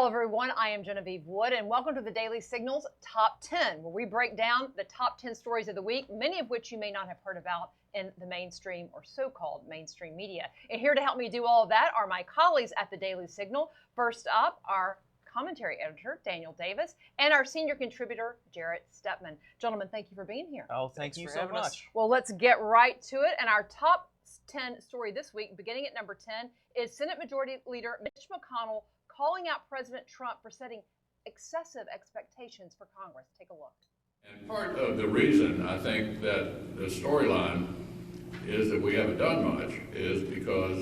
everyone. I am Genevieve Wood, and welcome to the Daily Signal's Top 10, where we break down the top 10 stories of the week, many of which you may not have heard about in the mainstream or so-called mainstream media. And here to help me do all of that are my colleagues at the Daily Signal. First up, our commentary editor, Daniel Davis, and our senior contributor, Jarrett Stepman. Gentlemen, thank you for being here. Oh, thank you so much. Well, let's get right to it. And our top 10 story this week, beginning at number 10, is Senate Majority Leader Mitch McConnell calling out President Trump for setting excessive expectations for Congress. Take a look. And part of the reason I think that the storyline is that we haven't done much is because,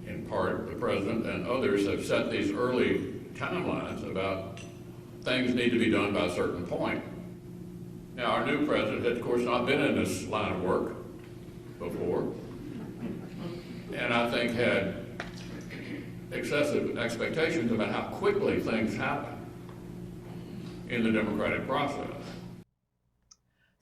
in part, the president and others have set these early timelines about things need to be done by a certain point. Now, our new president had, of course, not been in this line of work before, and I think had excessive expectations about how quickly things happen in the democratic process.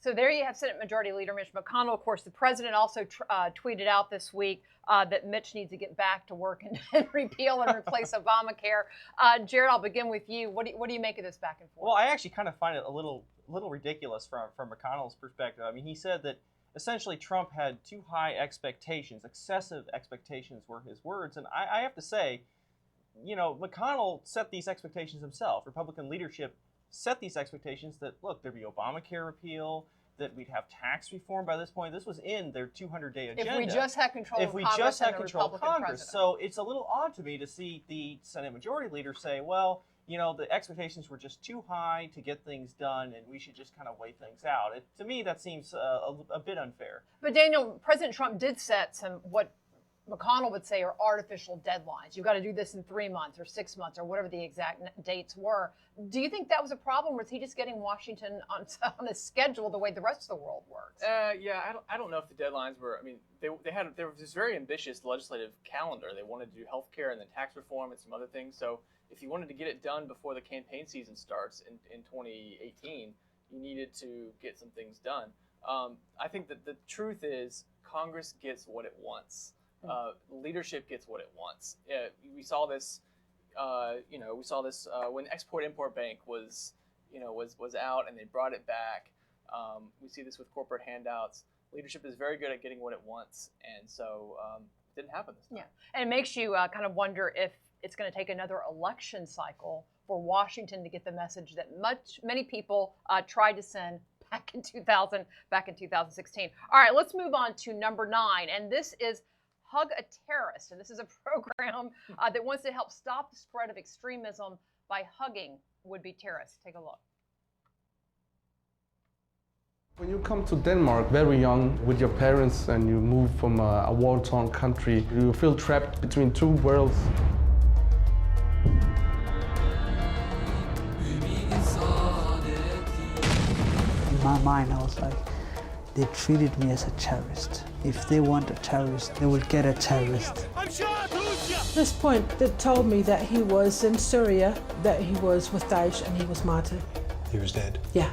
So there you have Senate Majority Leader Mitch McConnell. Of course, the president also tweeted out this week that Mitch needs to get back to work and repeal and replace Obamacare. Jared, I'll begin with you. What do you make of this back and forth? Well, I actually kind of find it a little ridiculous from McConnell's perspective. I mean, he said that essentially Trump had too high expectations, excessive expectations were his words. And I have to say, you know, McConnell set these expectations himself. Republican leadership set these expectations that, look, there'd be Obamacare repeal, that we'd have tax reform by this point. This was in their 200-day agenda. If we just had control of Congress and the Republican president. So it's a little odd to me to see the Senate Majority Leader say, well, you know, the expectations were just too high to get things done, and we should just kind of wait things out. To me, that seems a bit unfair. But Daniel, President Trump did set some what McConnell would say are artificial deadlines. You've got to do this in 3 months or 6 months or whatever the exact dates were. Do you think that was a problem, or is he just getting Washington on a schedule the way the rest of the world works? Yeah, I don't know if the deadlines were. I mean, there was this very ambitious legislative calendar. They wanted to do health care and then tax reform and some other things. So if you wanted to get it done before the campaign season starts in 2018, you needed to get some things done. I think that the truth is Congress gets what it wants. Leadership gets what it wants. We saw this. We saw this when Export-Import Bank was out and they brought it back. We see this with corporate handouts. Leadership is very good at getting what it wants, and so it didn't happen this time. Yeah, and it makes you kind of wonder if it's going to take another election cycle for Washington to get the message that many people tried to send back in 2016. All right, let's move on to number 9, and this is Hug a Terrorist, and this is a program that wants to help stop the spread of extremism by hugging would-be terrorists. Take a look. When you come to Denmark very young with your parents and you move from a war-torn country, you feel trapped between two worlds. In my mind, I was like, they treated me as a terrorist. If they want a terrorist, they will get a terrorist. At this point, they told me that he was in Syria, that he was with Daesh, and he was martyred. He was dead? Yeah.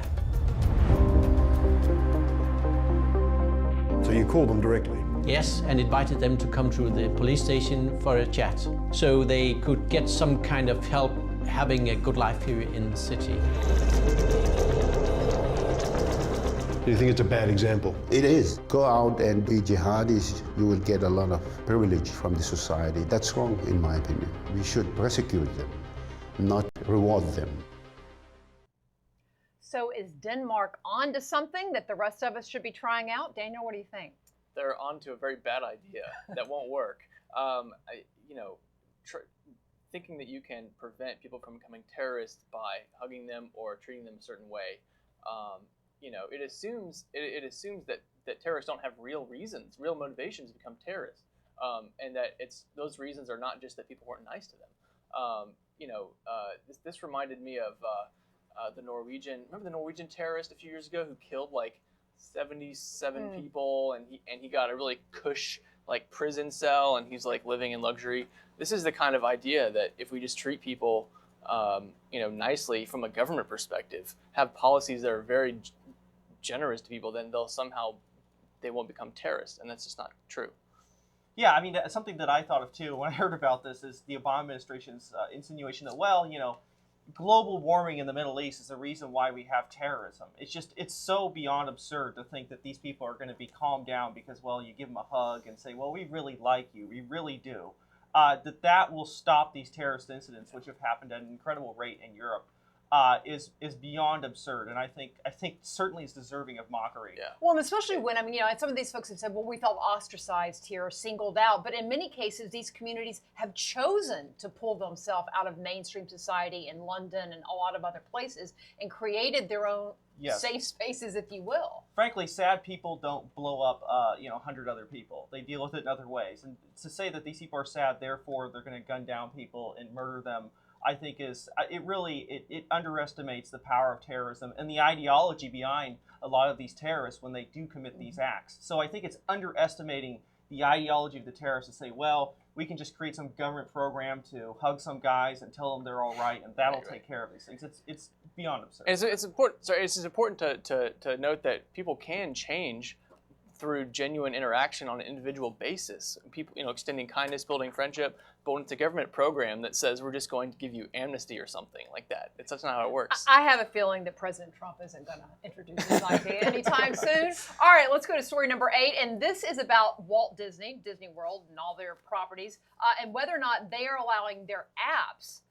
So you called them directly? Yes, and invited them to come to the police station for a chat, so they could get some kind of help having a good life here in the city. Do you think it's a bad example? It is. Go out and be jihadis, you will get a lot of privilege from the society. That's wrong, in my opinion. We should persecute them, not reward them. So is Denmark on to something that the rest of us should be trying out? Daniel, what do you think? They're on to a very bad idea that won't work. Thinking that you can prevent people from becoming terrorists by hugging them or treating them a certain way, it assumes that terrorists don't have real reasons, real motivations to become terrorists, and that those reasons are not just that people weren't nice to them. This reminded me of the Norwegian terrorist a few years ago who killed like 77 people, and he got a really cush like prison cell, and he's like living in luxury. This is the kind of idea that if we just treat people nicely from a government perspective, have policies that are very generous to people, then they won't become terrorists, and that's just not true. Yeah, I mean, something that I thought of too when I heard about this is the Obama administration's insinuation that, well, global warming in the Middle East is the reason why we have terrorism. It's so beyond absurd to think that these people are going to be calmed down because, well, you give them a hug and say, well, we really like you, we really do. That will stop these terrorist incidents, which have happened at an incredible rate in Europe, is beyond absurd, and I think certainly is deserving of mockery. Yeah. Well, and especially when, I mean, some of these folks have said, well, we felt ostracized here or singled out, but in many cases, these communities have chosen to pull themselves out of mainstream society in London and a lot of other places and created their own safe spaces, if you will. Frankly, sad people don't blow up, 100 other people. They deal with it in other ways, and to say that these people are sad, therefore they're going to gun down people and murder them, I think it underestimates the power of terrorism and the ideology behind a lot of these terrorists when they do commit these acts. So I think it's underestimating the ideology of the terrorists to say, well, we can just create some government program to hug some guys and tell them they're all right, and that'll take care of these things. It's beyond absurd. And it's important. Sorry, it's important to note that people can change through genuine interaction on an individual basis. People, extending kindness, building friendship, but when it's a government program that says we're just going to give you amnesty or something like that, that's not how it works. I have a feeling that President Trump isn't going to introduce this idea anytime soon. All right, let's go to story number 8, and this is about Walt Disney, Disney World, and all their properties, and whether or not they are allowing their apps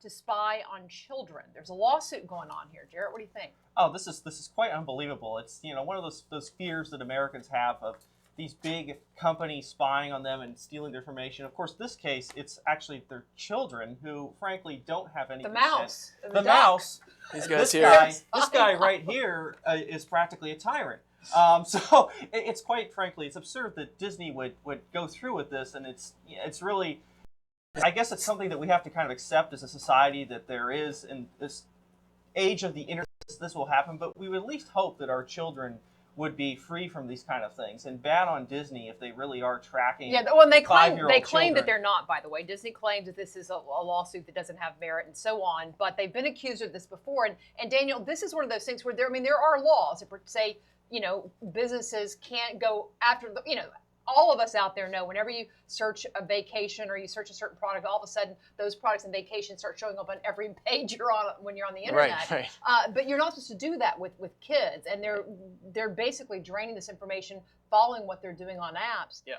to spy on children. There's a lawsuit going on here. Jarrett, what do you think? Oh, this is quite unbelievable. It's one of those fears that Americans have of these big companies spying on them and stealing their information. Of course, this case, it's actually their children who, frankly, don't have any consent. Mouse. The mouse. This guy right here is practically a tyrant. So it's quite frankly, it's absurd that Disney would go through with this, and it's really, I guess it's something that we have to kind of accept as a society that there is in this age of the internet. This will happen, but we would at least hope that our children would be free from these kind of things. And bad on Disney if they really are tracking. Yeah, well, and they claim children. that they're not. By the way, Disney claims that this is a lawsuit that doesn't have merit and so on. But they've been accused of this before. And Daniel, this is one of those things where there are laws that say businesses can't go after the all of us out there know whenever you search a vacation or you search a certain product, all of a sudden those products and vacations start showing up on every page you're on when you're on the internet. Right. But you're not supposed to do that with kids, and they're basically draining this information, following what they're doing on apps. Yeah.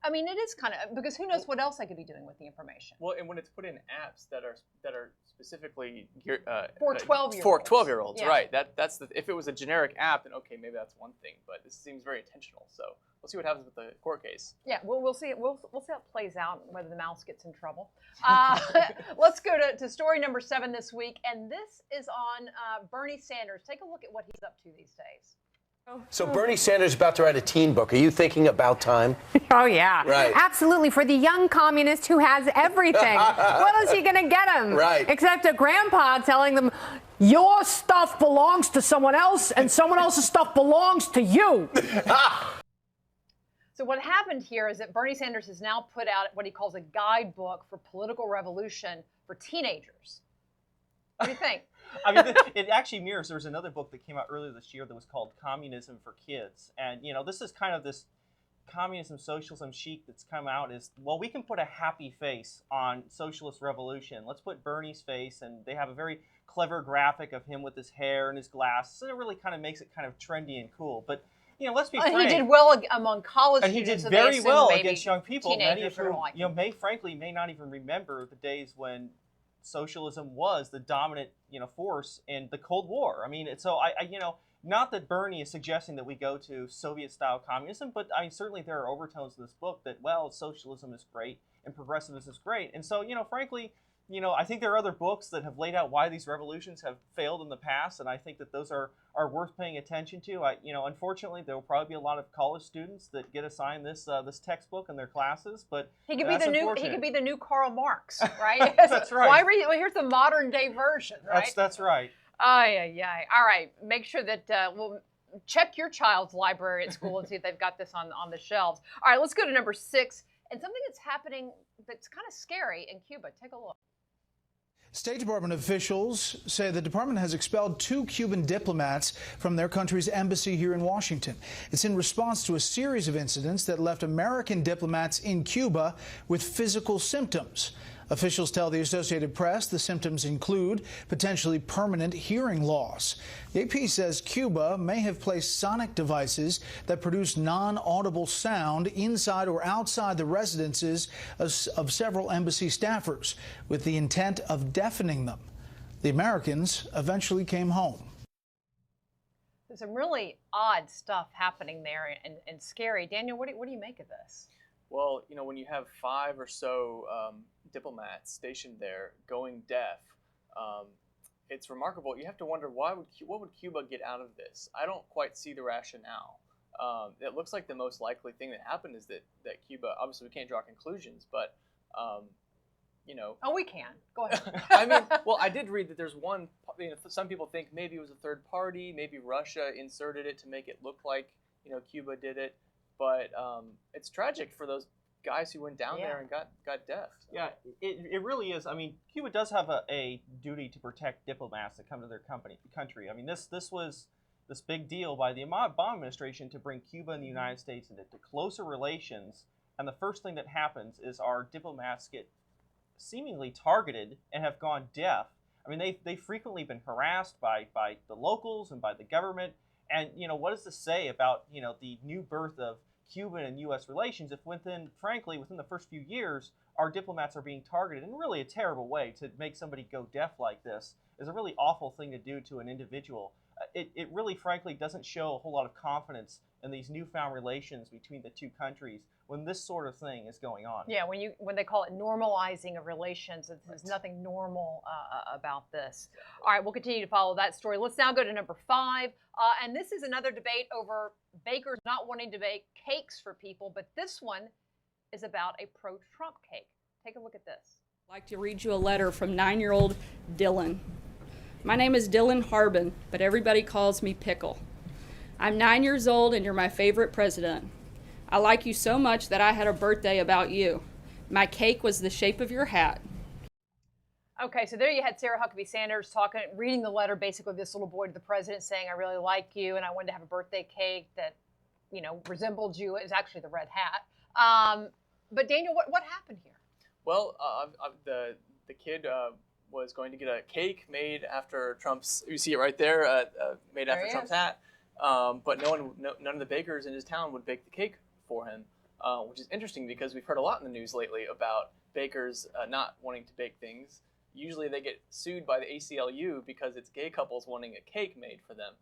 I mean, it is kind of, because who knows what else they could be doing with the information. Well, and when it's put in apps that are specifically for 12-year-olds. For 12-year-olds, Yeah. right? That's if it was a generic app, then okay, maybe that's one thing. But this seems very intentional. So we'll see what happens with the court case. Yeah, we'll see. We'll see how it plays out, whether the mouse gets in trouble. Let's go to story number 7 this week, and this is on Bernie Sanders. Take a look at what he's up to these days. So Bernie Sanders is about to write a teen book. Are you thinking about time? Oh, yeah. Right. Absolutely. For the young communist who has everything. What is he going to get him? Right. Except a grandpa telling them, your stuff belongs to someone else and someone else's stuff belongs to you. So what happened here is that Bernie Sanders has now put out what he calls a guidebook for political revolution for teenagers. What do you think? I mean, it actually mirrors. There was another book that came out earlier this year that was called Communism for Kids. And, this is kind of this communism, socialism chic that's come out is, well, we can put a happy face on socialist revolution. Let's put Bernie's face, and they have a very clever graphic of him with his hair and his glasses. So it really kind of makes it kind of trendy and cool. But, let's be frank. He did well among college students. And he did very well against young people. Many of whom, may not even remember the days when socialism was the dominant, force in the Cold War. I mean, so not that Bernie is suggesting that we go to Soviet-style communism, but I mean, certainly there are overtones in this book that, well, socialism is great and progressivism is great. And so, frankly, I think there are other books that have laid out why these revolutions have failed in the past, and I think that those are worth paying attention to. Unfortunately, there will probably be a lot of college students that get assigned this textbook in their classes, but he could be the new Karl Marx, right? That's right. Here's the modern day version, right? That's right. All right. Make sure that we'll check your child's library at school and see if they've got this on the shelves. All right, let's go to number 6, and something that's happening that's kind of scary in Cuba. Take a look. State Department officials say the department has expelled 2 Cuban diplomats from their country's embassy here in Washington. It's in response to a series of incidents that left American diplomats in Cuba with physical symptoms. Officials tell the Associated Press the symptoms include potentially permanent hearing loss. The AP says Cuba may have placed sonic devices that produce non-audible sound inside or outside the residences of several embassy staffers with the intent of deafening them. The Americans eventually came home. There's some really odd stuff happening there and scary. Daniel, what do you make of this? Well, you know, when you have 5 or so diplomats stationed there going deaf, it's remarkable. You have to wonder what would Cuba get out of this? I don't quite see the rationale. It looks like the most likely thing that happened is that Cuba, obviously we can't draw conclusions, but you know. Oh, we can. Go ahead. I mean, well, I did read that there's one. You know, some people think maybe it was a third party, maybe Russia inserted it to make it look like Cuba did it. But it's tragic for those guys who went down there and got deaf. So. Yeah, it really is. I mean, Cuba does have a duty to protect diplomats that come to their country. I mean, this was this big deal by the Obama administration to bring Cuba and the United States into closer relations. And the first thing that happens is our diplomats get seemingly targeted and have gone deaf. I mean, they've frequently been harassed by the locals and by the government. And, what does this say about, the new birth of Cuban and U.S. relations if frankly, within the first few years, our diplomats are being targeted in really a terrible way? To make somebody go deaf like this is a really awful thing to do to an individual. It really, frankly, doesn't show a whole lot of confidence in these newfound relations between the two countries when this sort of thing is going on. Yeah, when they call it normalizing of relations, there's nothing normal about this. All right, we'll continue to follow that story. Let's now go to number 5. And this is another debate over bakers not wanting to bake cakes for people, but this one is about a pro-Trump cake. Take a look at this. I'd like to read you a letter from 9-year-old Dylan. My name is Dylan Harbin, but everybody calls me Pickle. I'm 9 years old and you're my favorite president. I like you so much that I had a birthday about you. My cake was the shape of your hat. Okay, so there you had Sarah Huckabee Sanders reading the letter, basically this little boy to the president saying, I really like you and I wanted to have a birthday cake that, resembled you. It was actually the red hat. But Daniel, what happened here? Well, the kid was going to get a cake made after Trump's, you see it right there, made after Trump's hat. But none of the bakers in his town would bake the cake for him, which is interesting because we've heard a lot in the news lately about bakers not wanting to bake things. Usually they get sued by the ACLU because it's gay couples wanting a cake made for them.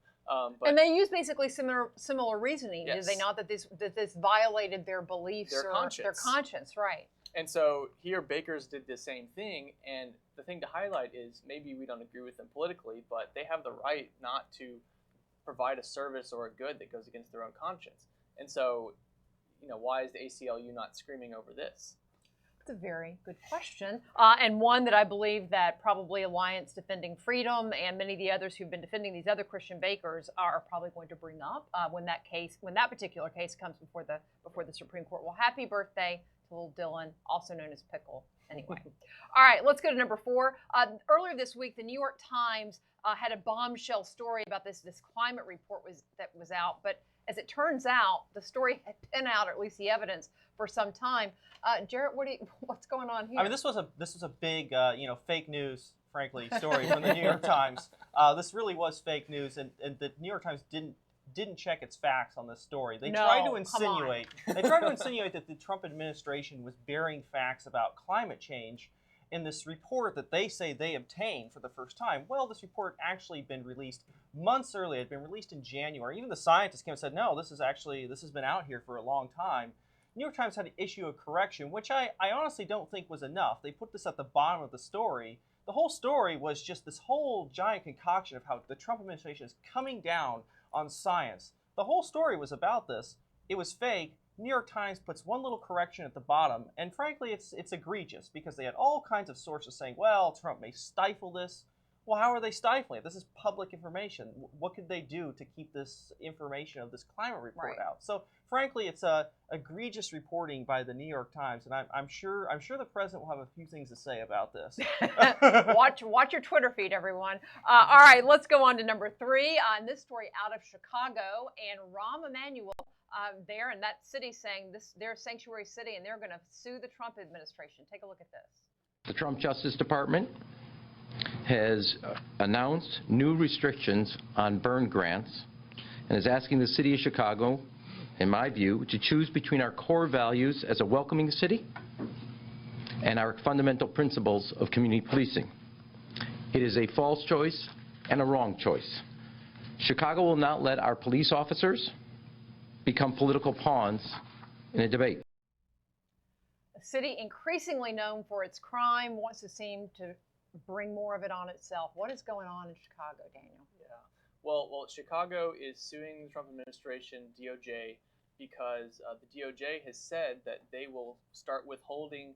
And they use basically similar reasoning, yes. Did they not? That this violated their beliefs their conscience, right? And so here bakers did the same thing, and the thing to highlight is maybe we don't agree with them politically, but they have the right not to provide a service or a good that goes against their own conscience. And so, why is the ACLU not screaming over this? That's a very good question, and one that I believe that probably Alliance Defending Freedom and many of the others who've been defending these other Christian bakers are probably going to bring up when that particular case comes before the Supreme Court. Well, happy birthday to little Dylan, also known as Pickle. Anyway, all right, let's go to number 4. Earlier this week, the New York Times had a bombshell story about this climate report that was out, but as it turns out, the story had been out, or at least the evidence, for some time. Jarrett, what's going on here? I mean, this was a big, fake news, frankly, story from the New York Times. This really was fake news, and the New York Times didn't check its facts on this story. They tried to insinuate that the Trump administration was bearing facts about climate change in this report that they say they obtained for the first time. Well, this report actually been released months earlier. It had been released in January. Even the scientists came and said, no, this has been out here for a long time. New York Times had to issue a correction, which I honestly don't think was enough. They put this at the bottom of the story. The whole story was just this whole giant concoction of how the Trump administration is coming down on science. The whole story was about this. It was fake. New York Times puts one little correction at the bottom, and frankly, it's egregious because they had all kinds of sources saying, well, Trump may stifle this. well, how are they stifling it? This is public information. What could they do to keep this information of this climate report out? So, frankly, it's egregious reporting by the New York Times, and I'm sure the president will have a few things to say about this. watch your Twitter feed, everyone. All right, let's go on to number 3 on this story out of Chicago, and Rahm Emanuel there in that city saying they're a sanctuary city and they're going to sue the Trump administration. Take a look at this. The Trump Justice Department has announced new restrictions on burn grants and is asking the city of Chicago, in my view, to choose between our core values as a welcoming city and our fundamental principles of community policing. It is a false choice and a wrong choice. Chicago will not let our police officers become political pawns in a debate. A city increasingly known for its crime wants to seem to bring more of it on itself. What is going on in Chicago, Daniel? Yeah. Well, Chicago is suing the Trump administration, DOJ, because the DOJ has said that they will start withholding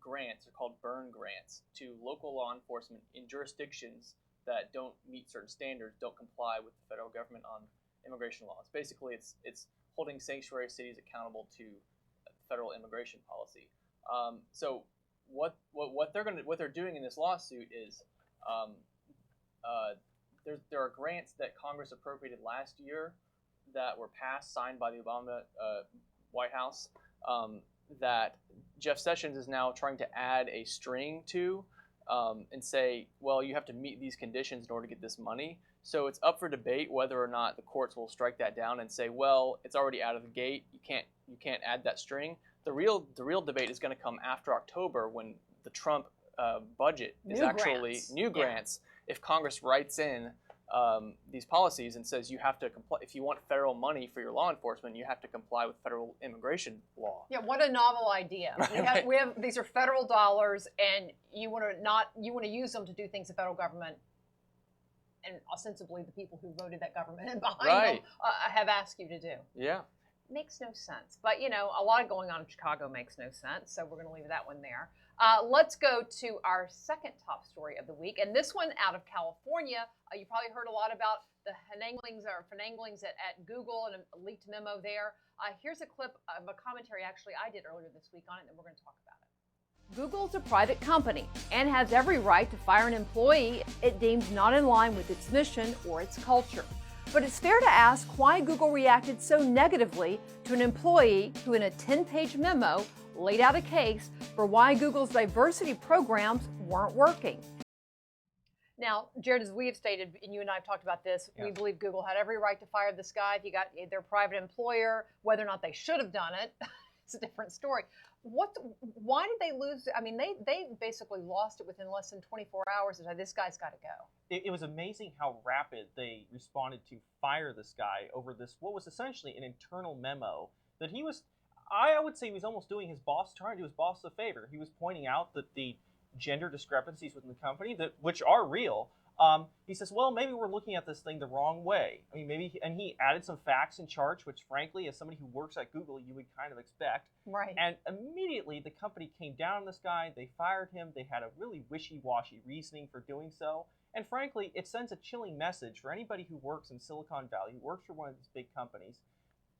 grants, they're called burn grants, to local law enforcement in jurisdictions that don't meet certain standards, don't comply with the federal government on immigration laws. Basically, it's holding sanctuary cities accountable to federal immigration policy. So what they're doing in this lawsuit is there are grants that Congress appropriated last year that were passed, signed by the Obama White House, that Jeff Sessions is now trying to add a string to and say, well, you have to meet these conditions in order to get this money. So it's up for debate whether or not the courts will strike that down and say, well, it's already out of the gate. You can't add that string. The real debate is going to come after October when the Trump budget is actually new grants. If Congress writes in these policies and says you have to comply, if you want federal money for your law enforcement, you have to comply with federal immigration law. Yeah, what a novel idea. We have these are federal dollars, and you want to use them to do things the federal government and ostensibly the people who voted that government and behind them have asked you to do. Yeah. Makes no sense. But, a lot going on in Chicago makes no sense, so we're going to leave that one there. Let's go to our second top story of the week, and this one out of California. You probably heard a lot about the finanglings at Google and a leaked memo there. Here's a clip of a commentary actually I did earlier this week on it, and then we're going to talk about it. Google's a private company and has every right to fire an employee it deems not in line with its mission or its culture. But it's fair to ask why Google reacted so negatively to an employee who, in a 10-page memo, laid out a case for why Google's diversity programs weren't working. Now, Jared, as we have stated, and you and I have talked about this, we believe Google had every right to fire this guy. If you got their private employer, whether or not they should have done it, it's a different story. Why did they lose? I mean, they basically lost it within less than 24 hours. And said, this guy's got to go. It was amazing how rapid they responded to fire this guy over this, what was essentially an internal memo that he was, I would say he was almost doing his boss, trying to do his boss a favor. He was pointing out that the gender discrepancies within the company, which are real, he says, well, maybe we're looking at this thing the wrong way. I mean, and he added some facts and charts, which frankly, as somebody who works at Google, you would kind of expect. Right. And immediately the company came down on this guy. They fired him. They had a really wishy-washy reasoning for doing so. And frankly, it sends a chilling message for anybody who works in Silicon Valley, who works for one of these big companies.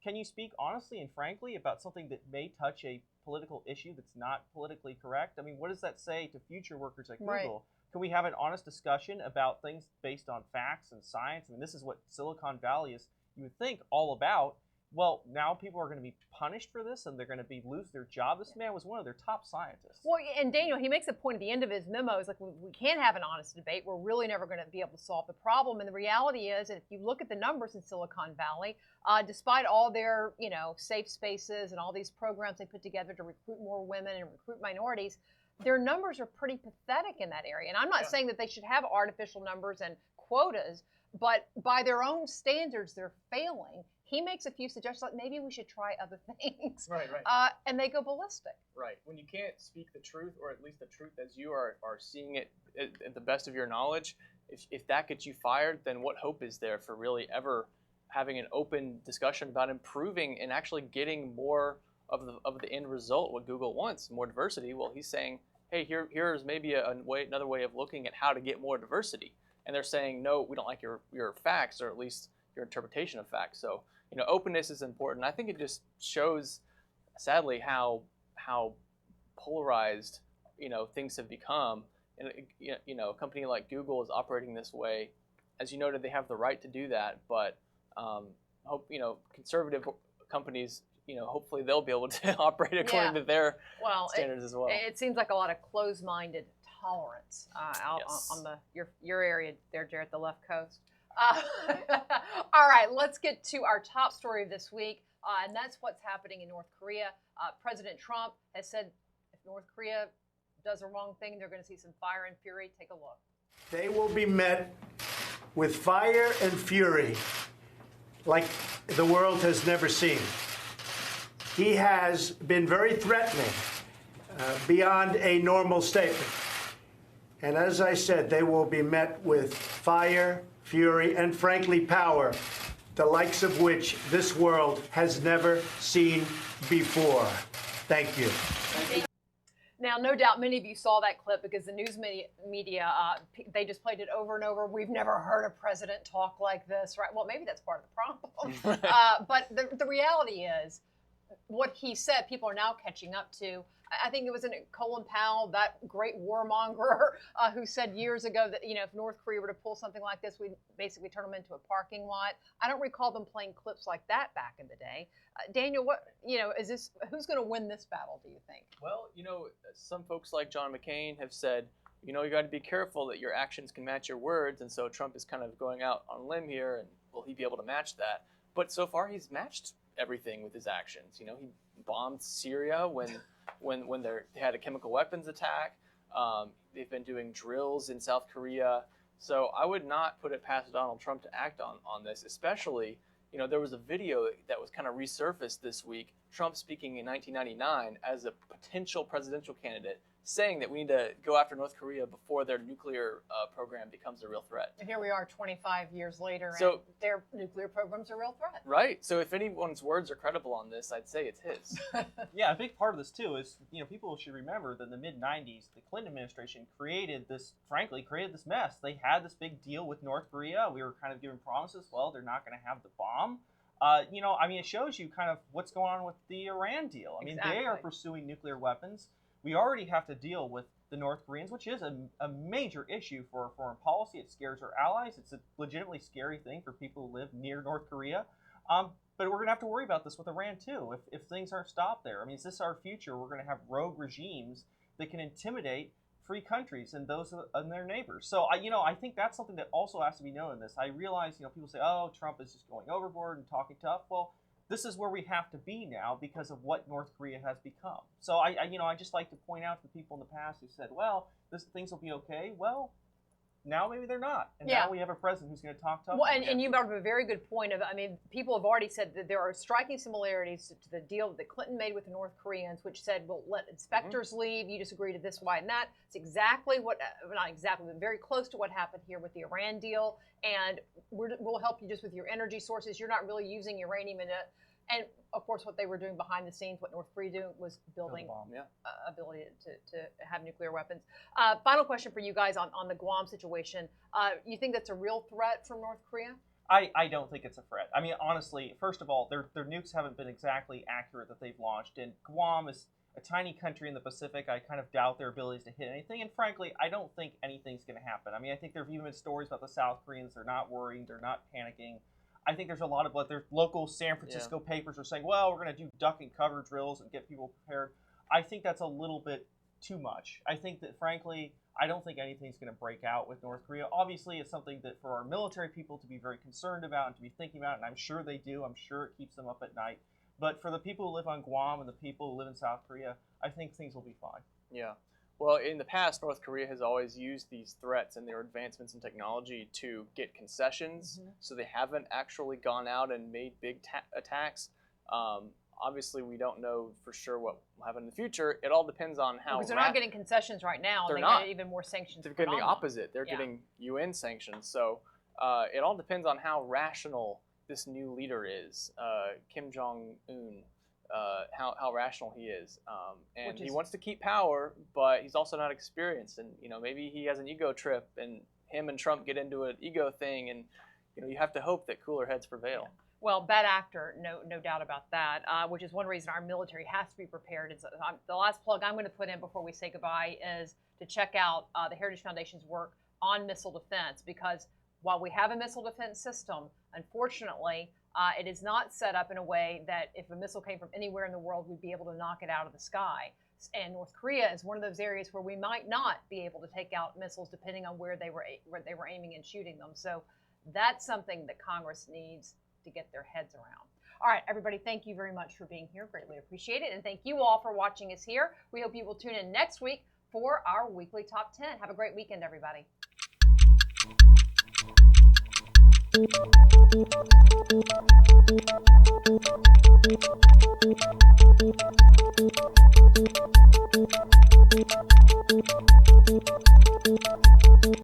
Can you speak honestly and frankly about something that may touch a political issue that's not politically correct? I mean, what does that say to future workers at Google? Right. Can we have an honest discussion about things based on facts and science? I mean, this is what Silicon Valley is, you would think, all about. Well, now people are going to be punished for this, and they're going to lose their job. This man was one of their top scientists. Well, and Daniel, he makes a point at the end of his memo. It's like, we can't have an honest debate. We're really never going to be able to solve the problem. And the reality is that if you look at the numbers in Silicon Valley, despite all their, safe spaces and all these programs they put together to recruit more women and recruit minorities, their numbers are pretty pathetic in that area. And I'm not saying that they should have artificial numbers and quotas, but by their own standards, they're failing. He makes a few suggestions, like maybe we should try other things. Right. And they go ballistic. Right. When you can't speak the truth, or at least the truth as you are seeing it at the best of your knowledge, if that gets you fired, then what hope is there for really ever having an open discussion about improving and actually getting more of the end result, what Google wants, more diversity? Well, he's saying, hey, here's maybe another way of looking at how to get more diversity. and they're saying, no, we don't like your facts, or at least your interpretation of facts. So, openness is important. I think it just shows, sadly, how polarized, things have become. And, a company like Google is operating this way. As you noted, they have the right to do that, but conservative companies, hopefully they'll be able to operate according to their standards as well. It seems like a lot of closed-minded tolerance out on your area there, Jared, the left coast. All right, let's get to our top story of this week, and that's what's happening in North Korea. President Trump has said if North Korea does a wrong thing, they're going to see some fire and fury. Take a look. They will be met with fire and fury like the world has never seen. He has been very threatening beyond a normal statement. And as I said, they will be met with fire, fury, and frankly, power, the likes of which this world has never seen before. Thank you. Now, no doubt many of you saw that clip because the news media, they just played it over and over. We've never heard a president talk like this, right? Well, maybe that's part of the problem. But the reality is, what he said, people are now catching up to. I think it was Colin Powell, that great warmonger, who said years ago that, if North Korea were to pull something like this, we'd basically turn them into a parking lot. I don't recall them playing clips like that back in the day. Daniel, who's going to win this battle, do you think? Well, some folks like John McCain have said, you got to be careful that your actions can match your words. And so Trump is kind of going out on a limb here, and will he be able to match that? But so far he's matched everything with his actions. He bombed Syria when they had a chemical weapons attack. They've been doing drills in South Korea. So I would not put it past Donald Trump to act on this, especially, there was a video that was kind of resurfaced this week, Trump speaking in 1999 as a potential presidential candidate, saying that we need to go after North Korea before their nuclear program becomes a real threat. And here we are 25 years later, so, and their nuclear program's a real threat. Right. So if anyone's words are credible on this, I'd say it's his. Yeah, a big part of this, too, is, people should remember that in the mid-'90s, the Clinton administration created this mess. They had this big deal with North Korea. We were kind of given promises, well, they're not going to have the bomb. It shows you kind of what's going on with the Iran deal. They are pursuing nuclear weapons. We already have to deal with the North Koreans, which is a major issue for foreign policy. It scares our allies. It's a legitimately scary thing for people who live near North Korea. But we're going to have to worry about this with Iran, too, if things aren't stopped there. Is this our future? We're going to have rogue regimes that can intimidate free countries and those and their neighbors. So, I think that's something that also has to be known in this. I realize, people say, oh, Trump is just going overboard and talking tough. Well, this is where we have to be now because of what North Korea has become. So I just like to point out to the people in the past who said, well, things will be okay. Well, now maybe they're not. And now we have a president who's going to talk tough. Well, and you brought up a very good point of, people have already said that there are striking similarities to the deal that Clinton made with the North Koreans, which said, well, let inspectors leave. You disagree to this, why, and that. It's exactly not exactly, but very close to what happened here with the Iran deal. And we'll help you just with your energy sources. You're not really using uranium in it. And of course, what they were doing behind the scenes, what North Korea doing was building ability to have nuclear weapons. Final question for you guys on the Guam situation. You think that's a real threat from North Korea? I don't think it's a threat. Honestly, first of all, their nukes haven't been exactly accurate that they've launched. And Guam is a tiny country in the Pacific. I kind of doubt their abilities to hit anything. And frankly, I don't think anything's going to happen. I think there have even been stories about the South Koreans. They're not worrying. They're not panicking. I think there's a lot of their local San Francisco papers are saying, well, we're going to do duck and cover drills and get people prepared. I think that's a little bit too much. I think that, frankly, I don't think anything's going to break out with North Korea. Obviously, it's something that for our military people to be very concerned about and to be thinking about, and I'm sure they do. I'm sure it keeps them up at night. But for the people who live on Guam and the people who live in South Korea, I think things will be fine. Yeah. Well, in the past, North Korea has always used these threats and their advancements in technology to get concessions. So they haven't actually gone out and made big attacks. Obviously, we don't know for sure what will happen in the future. It all depends on how. Because they're not getting concessions right now. They're not. Get even more sanctions. They're getting the opposite. They're getting UN sanctions. So it all depends on how rational this new leader is, Kim Jong-un. How rational he is, and he wants to keep power, but he's also not experienced, and maybe he has an ego trip, and him and Trump get into an ego thing, and you have to hope that cooler heads prevail. Well, bad actor, no doubt about that, which is one reason our military has to be prepared. The last plug I'm going to put in before we say goodbye is to check out the Heritage Foundation's work on missile defense, because while we have a missile defense system, unfortunately, it is not set up in a way that if a missile came from anywhere in the world, we'd be able to knock it out of the sky. And North Korea is one of those areas where we might not be able to take out missiles depending on where they were aiming and shooting them. So that's something that Congress needs to get their heads around. All right, everybody, thank you very much for being here. Greatly appreciate it. And thank you all for watching us here. We hope you will tune in next week for our weekly top 10. Have a great weekend, everybody.